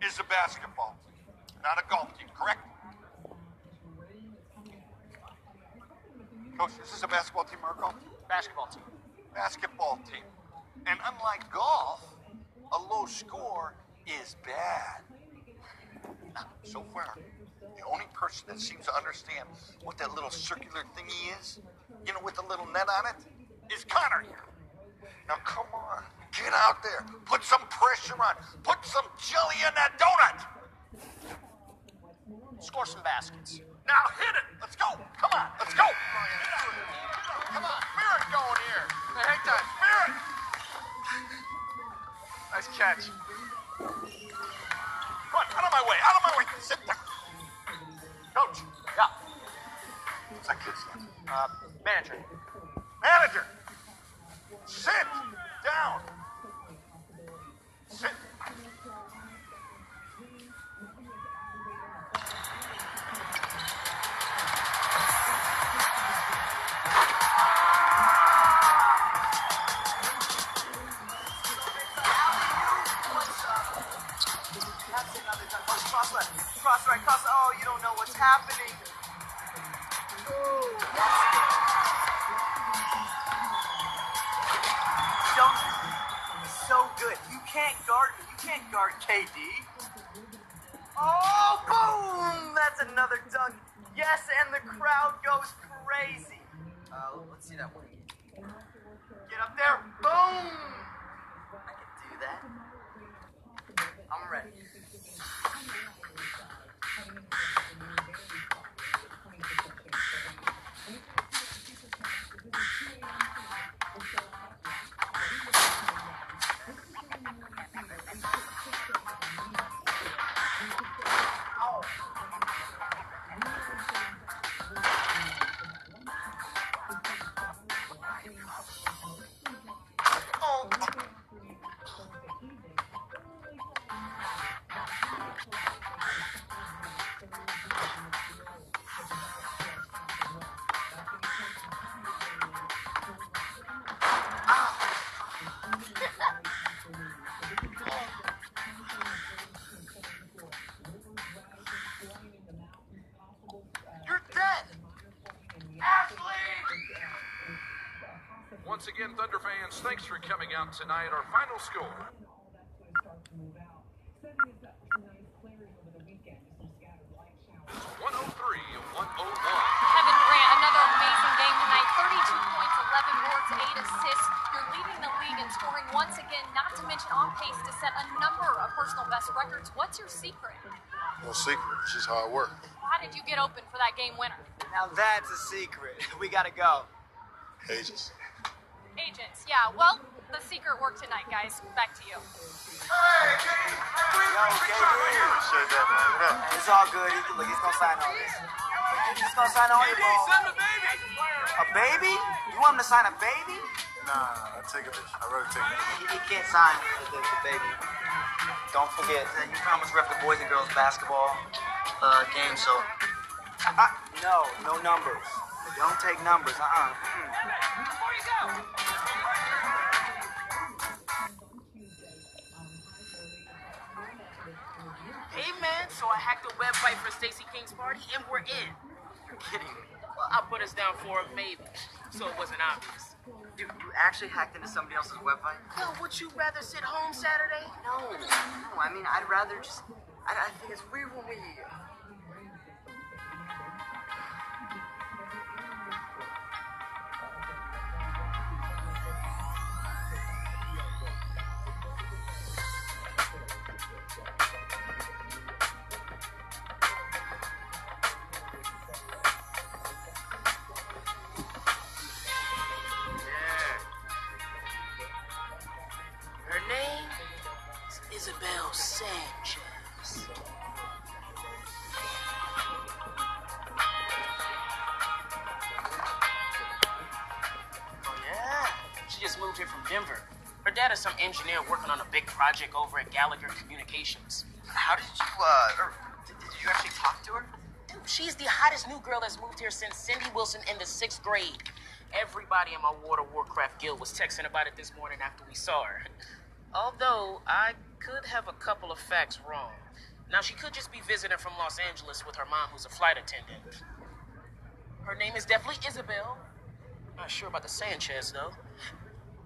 is a basketball team, not a golf team, correct? Coach, is this a basketball team or a golf team? Basketball team. Basketball team. And unlike golf, a low score is bad. Now, so far, the only person that seems to understand what that little circular thingy is, you know, with the little net on it, is Connor here. Now, come on. Get out there. Put some pressure on. Put some jelly in that donut. Score some baskets. Now hit it. Let's go. Come on. Let's go. Come on. Spirit going here. Hey, hang time. Spirit. Nice catch. Come on. Out of my way. Out of my way. Sit there. Coach. Yeah. What's that kid's name? Manager. Manager. Sit down. Sit. Cross left. Cross right. Cross. Oh, you don't know what's happening. Ooh, that's good. So good. You can't guard me. You can't guard KD. Oh, boom! That's another dunk. Yes, and the crowd goes crazy. Let's see that one. Get up there. Boom! I can do that. I'm ready. Once again, Thunder fans, thanks for coming out tonight. Our final score. 103-101. Kevin Durant, another amazing game tonight. 32 points, 11 boards, 8 assists. You're leading the league in scoring once again, not to mention on pace to set a number of personal best records. What's your secret? No secret. It's just hard work. How did you get open for that game winner? Now that's a secret. We gotta go. Agents. Agents, yeah. Well, the secret worked tonight, guys. Back to you. Yo, KD. Said that, man. What up? It's all good. Look, he's gonna sign all this. He's gonna sign all your balls. A baby? You want him to sign a baby? Nah, I'd take a bitch. I'd rather take a bitch. He can't sign the baby. Don't forget that you promised ref the boys and girls basketball game, so... No numbers. Don't take numbers, Before you go. Hey, man, so I hacked the website for Stacey King's party, and we're in. You're kidding me. Well, I put us down for a maybe, so it wasn't obvious. Dude, you actually hacked into somebody else's website? Yo, would you rather sit home Saturday? No, I mean, I'd rather just... I think it's weird when we... Isabel Sanchez. Oh, yeah. She just moved here from Denver. Her dad is some engineer working on a big project over at Gallagher Communications. How did you actually talk to her? Dude, she's the hottest new girl that's moved here since Cindy Wilson in the 6th grade. Everybody in my World of Warcraft guild was texting about it this morning after we saw her. Although, I could have a couple of facts wrong. Now, she could just be visiting from Los Angeles with her mom, who's a flight attendant. Her name is definitely Isabel. Not sure about the Sanchez, though.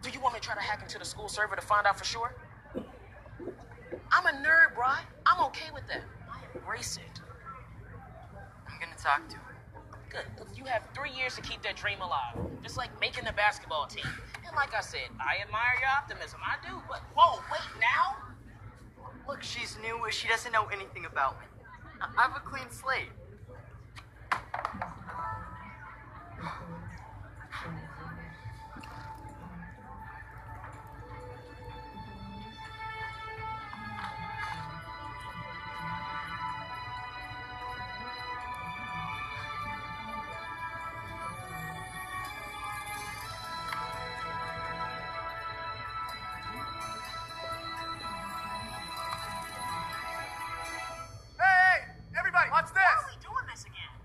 Do you want me to try to hack into the school server to find out for sure? I'm a nerd, bro. I'm okay with that. I embrace it. I'm gonna talk to her. Good. Look, you have 3 years to keep that dream alive. Just like making the basketball team. And like I said, I admire your optimism. I do. But, whoa, wait, now? Look, she's new. She doesn't know anything about me. I have a clean slate.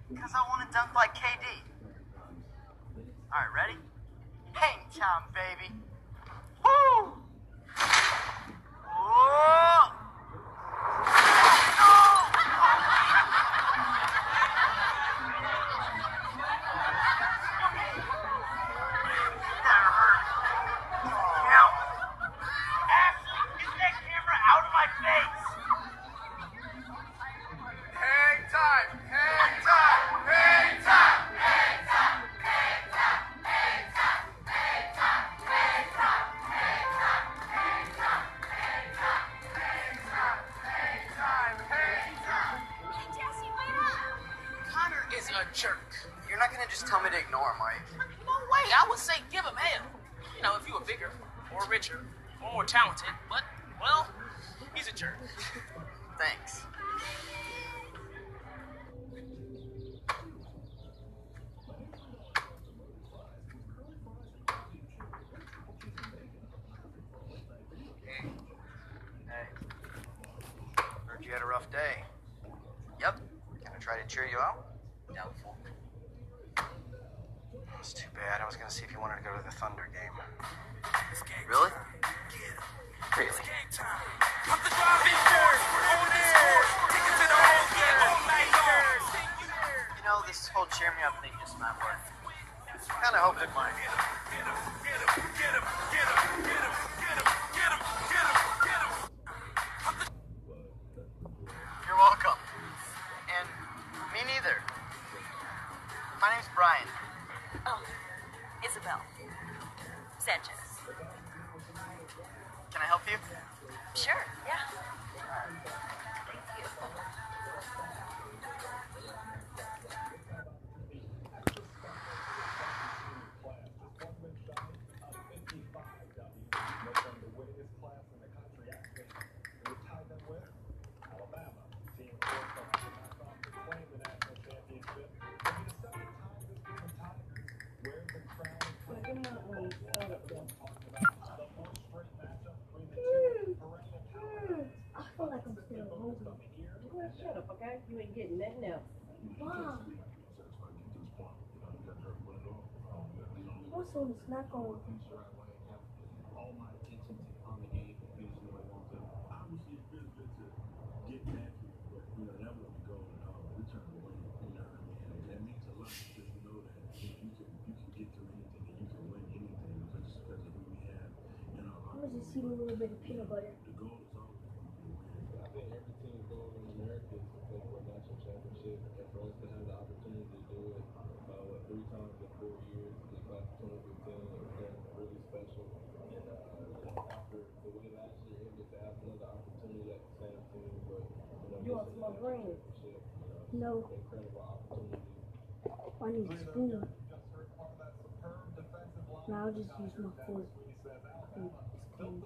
Because I want to dunk like KD. All right, ready? Hang time, baby. Woo! Whoa! That hurt. Now, Ashley, get that camera out of my face. Hang time! Hang time! Hang time! Hang time! Hang time! Hang time! Hang time! Hang time! Hang time! Hang time! Hang time! Hang time! Hang time! Hang time! Hey, Jesse, wait up! Connor is a jerk. You're not gonna just tell me to ignore him, right? No way. I would say give him hell. You know, if you were bigger, or richer, or more talented. But, well, he's a jerk. Thanks. Hey. Heard you had a rough day. Yep. Can I try to cheer you out? Doubtful. It's too bad. I was gonna see if you wanted to go to the Thunder game. Really? Really? You know, this whole cheer me up thing just might work. Kinda hoped it might. You're welcome. And me neither. My name's Brian. Oh, Isabel. Sanchez. Can I help you? Sure, yeah. Thank you. I feel like I'm still hungry. Well, shut up, okay? You ain't getting nothing else. Mom. What's on the snack on? I'm gonna just eat a little bit of peanut butter. You want some more green? No. I need a spoon. No, I'll just use my fork. It's clean.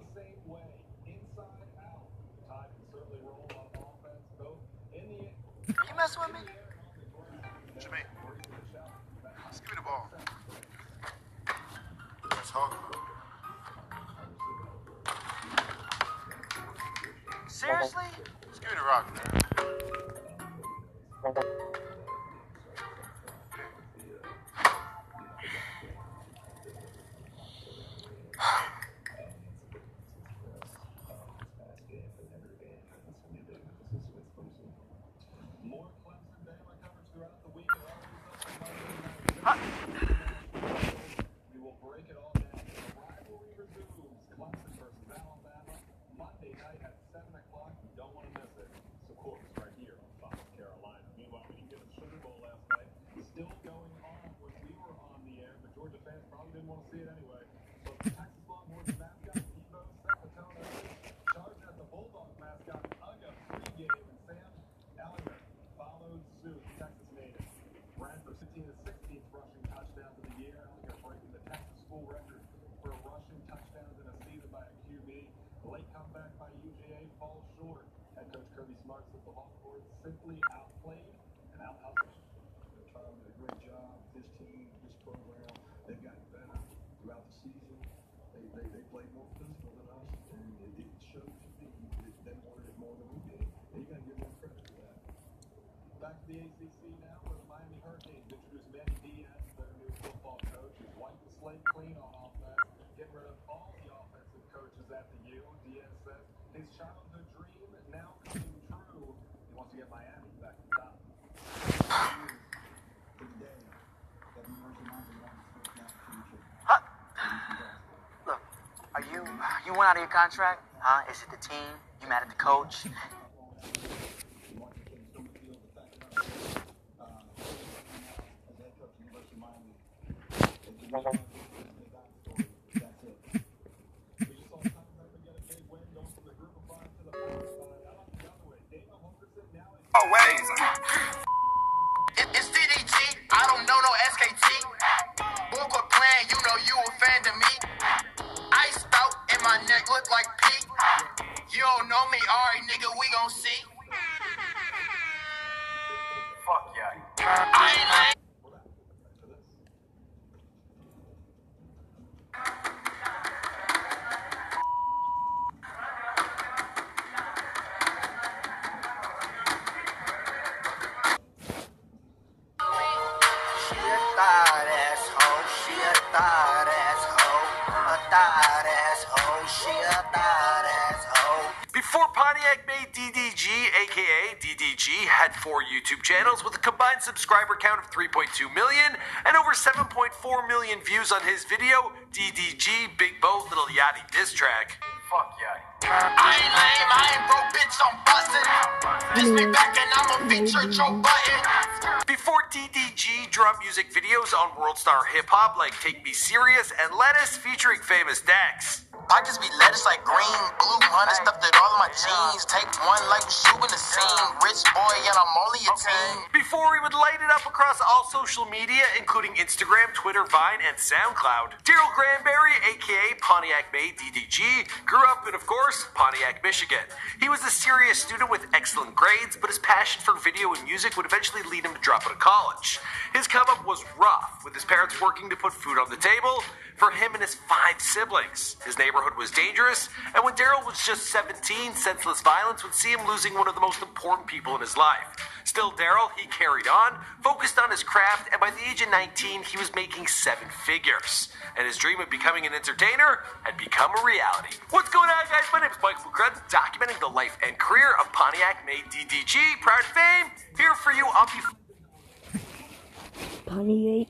You mess with me? What you mean? Just give me the ball. Let's talk about it. Seriously? Just give me the rock, man. falls short. Head coach Kirby Smart says the Longhorns simply outplayed and out-hustled. Tom did a great job. This team, this program, they've gotten better throughout the season. They played more physical than us, and it showed to me that they wanted it more than we did. And you got to give them credit for that. Back to the ACC now, where the Miami Hurricanes introduced Manny Diaz, their new football coach, who's wiped the slate clean on offense, getting rid of all the offensive coaches at the U. Diaz says his childhood dream now coming true. He wants to get Miami back to the top. Look, are you went out of your contract? Huh? Is it the team? You mad at the coach? Always. It's DDG. I don't know no SKT. Book a plan, you know you a fan to me. Iced out and my neck look like Pete. You don't know me, alright, nigga, we gon' see. Fuck yeah. I ain't lying. Before Pontiac made DDG, aka DDG, had 4 YouTube channels with a combined subscriber count of 3.2 million and over 7.4 million views on his video, DDG Big Boat Little Yachty diss track. Fuck yeah. I ain't lame, I ain't broke, bitch, I'm bustin'. This me back and I'ma feature Joe Button. Before DDG dropped music videos on World Star Hip Hop like Take Me Serious and Lettuce featuring famous Dex. Pockets be lettuce like green, blue honey stuffed it all in my jeans. Take one like shooting the scene. Rich boy and I'm only a teen. Before he would light it up across all social media, including Instagram, Twitter, Vine, and SoundCloud. Daryl Granberry, aka Pontiac May DDG, grew up in, of course, Pontiac, Michigan. He was a serious student with excellent grades, but his passion for video and music would eventually lead him to drop out of college. His come up was rough, with his parents working to put food on the table for him and his 5 siblings. His neighborhood was dangerous, and when Daryl was just 17, senseless violence would see him losing one of the most important people in his life. Still, Daryl, he carried on, focused on his craft, and by the age of 19, he was making 7 figures. And his dream of becoming an entertainer had become a reality. What's going on, guys? My name is Michael McCrud, documenting the life and career of Pontiac May DDG. Proud of fame, here for you on Pontiac.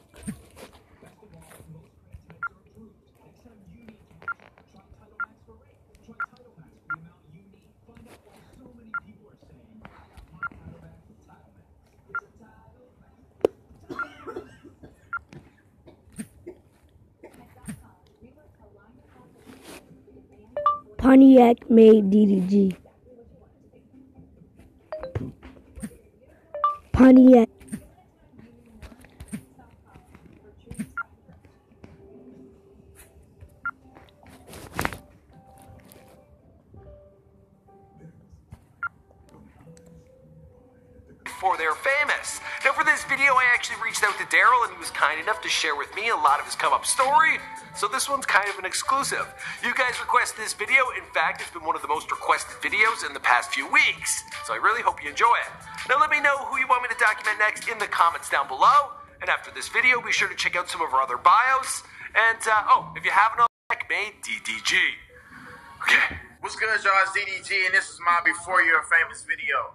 Pontiac made DDG. Pontiac. Before they're famous. Now for this video, I actually reached out to Daryl and he was kind enough to share with me a lot of his come-up story. So this one's kind of an exclusive. You guys requested this video. In fact, it's been one of the most requested videos in the past few weeks. So I really hope you enjoy it. Now let me know who you want me to document next in the comments down below. And after this video, be sure to check out some of our other bios. And, if you haven't already, made DDG. Okay. What's good, y'all? It's DDG, and this is my Before You're a Famous video.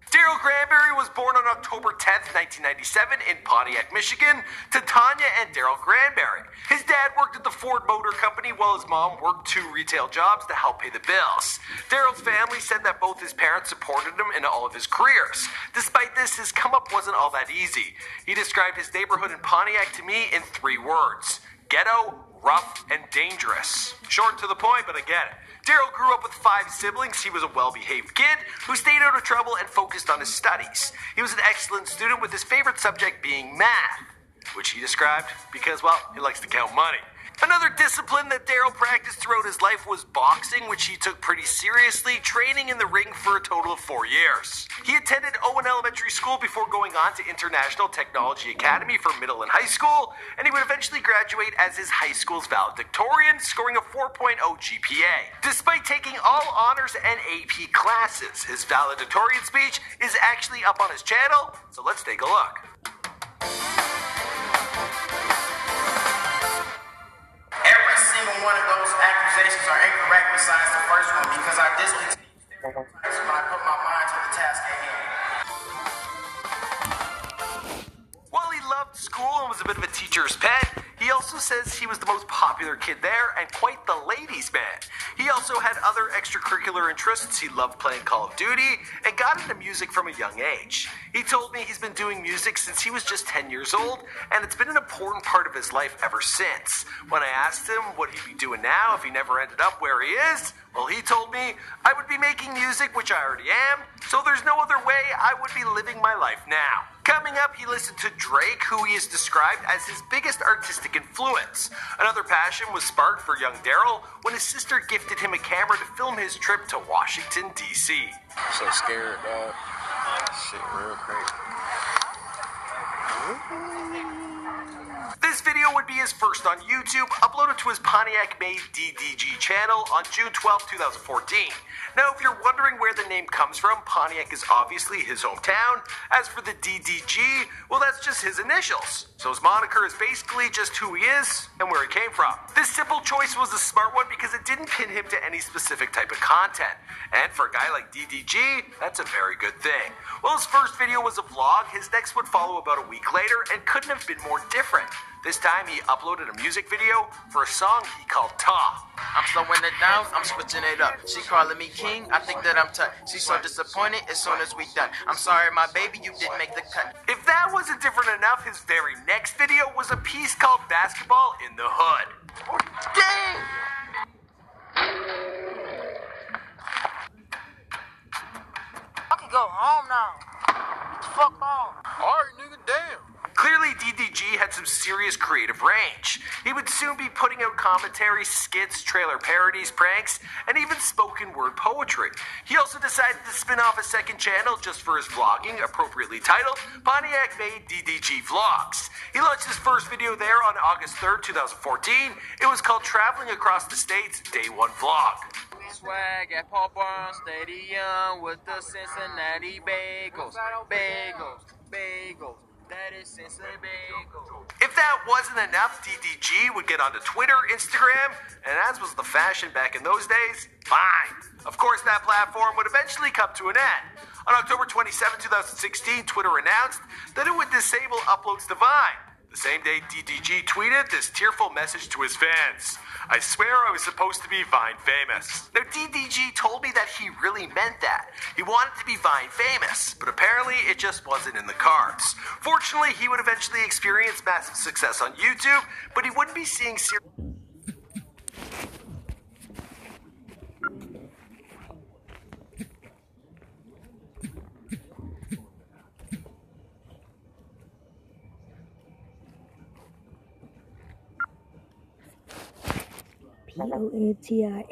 Daryl Granberry was born on October 10th, 1997 in Pontiac, Michigan, to Tanya and Daryl Granberry. His dad worked at the Ford Motor Company while his mom worked 2 retail jobs to help pay the bills. Daryl's family said that both his parents supported him in all of his careers. Despite this, his come-up wasn't all that easy. He described his neighborhood in Pontiac to me in 3 words: ghetto, rough, and dangerous. Short to the point, but I get it. Daryl grew up with 5 siblings. He was a well-behaved kid who stayed out of trouble and focused on his studies. He was an excellent student with his favorite subject being math. which he described because, well, he likes to count money. Another discipline that Daryl practiced throughout his life was boxing, which he took pretty seriously, training in the ring for a total of 4 years. He attended Owen Elementary School before going on to International Technology Academy for middle and high school, and he would eventually graduate as his high school's valedictorian, scoring a 4.0 GPA. Despite taking all honors and AP classes, his valedictorian speech is actually up on his channel, so let's take a look. Every single one of those accusations are incorrect besides the first one because I discontinued stereotypes when I put my mind to the task at hand. While he loved school and was a bit of a teacher's pet, he also says he was the most popular kid there and quite the ladies' man. He also had other extracurricular interests. He loved playing Call of Duty and got into music from a young age. He told me he's been doing music since he was just 10 years old, and it's been an important part of his life ever since. When I asked him what he'd be doing now if he never ended up where he is, well, he told me I would be making music, which I already am, so there's no other way I would be living my life now. Coming up, he listened to Drake, who he has described as his biggest artistic influence. Another passion was sparked for young Daryl when his sister gifted him a camera to film his trip to Washington, D.C. So scared, dog. Shit, real crazy. This video would be his first on YouTube, uploaded to his Pontiac-made DDG channel on June 12, 2014. Now, if you're wondering where the name comes from, Pontiac is obviously his hometown. As for the DDG, well, that's just his initials. So his moniker is basically just who he is and where he came from. This simple choice was a smart one because it didn't pin him to any specific type of content. And for a guy like DDG, that's a very good thing. Well, his first video was a vlog. His next would follow about a week later and couldn't have been more different. This time he uploaded a music video for a song he called Ta. I'm slowing it down, I'm switching it up. She calling me king, I think that I'm tough. She's so disappointed as soon as we done. I'm sorry, my baby, you didn't make the cut. If that wasn't different enough, his very next video was a piece called Basketball in the Hood. Dang! I can go home now. Get the fuck on. Alright, nigga, damn. Clearly, DDG had some serious creative range. He would soon be putting out commentary, skits, trailer parodies, pranks, and even spoken word poetry. He also decided to spin off a second channel just for his vlogging, appropriately titled Pontiac Made DDG Vlogs. He launched his first video there on August 3rd, 2014. It was called Traveling Across the States Day 1 Vlog. Swag at Paul Brown Stadium with the Cincinnati Bagels. Bagels, bagels. That is Cincinnati Bagels. If that wasn't enough, DDG would get onto Twitter, Instagram, and as was the fashion back in those days, Vine. Of course, that platform would eventually come to an end. On October 27, 2016, Twitter announced that it would disable uploads to Vine. The same day, DDG tweeted this tearful message to his fans. I swear I was supposed to be Vine famous. Now, DDG told me that he really meant that. He wanted to be Vine famous, but apparently it just wasn't in the cards. Fortunately, he would eventually experience massive success on YouTube, but he wouldn't be seeing Pontiac. Pontiac.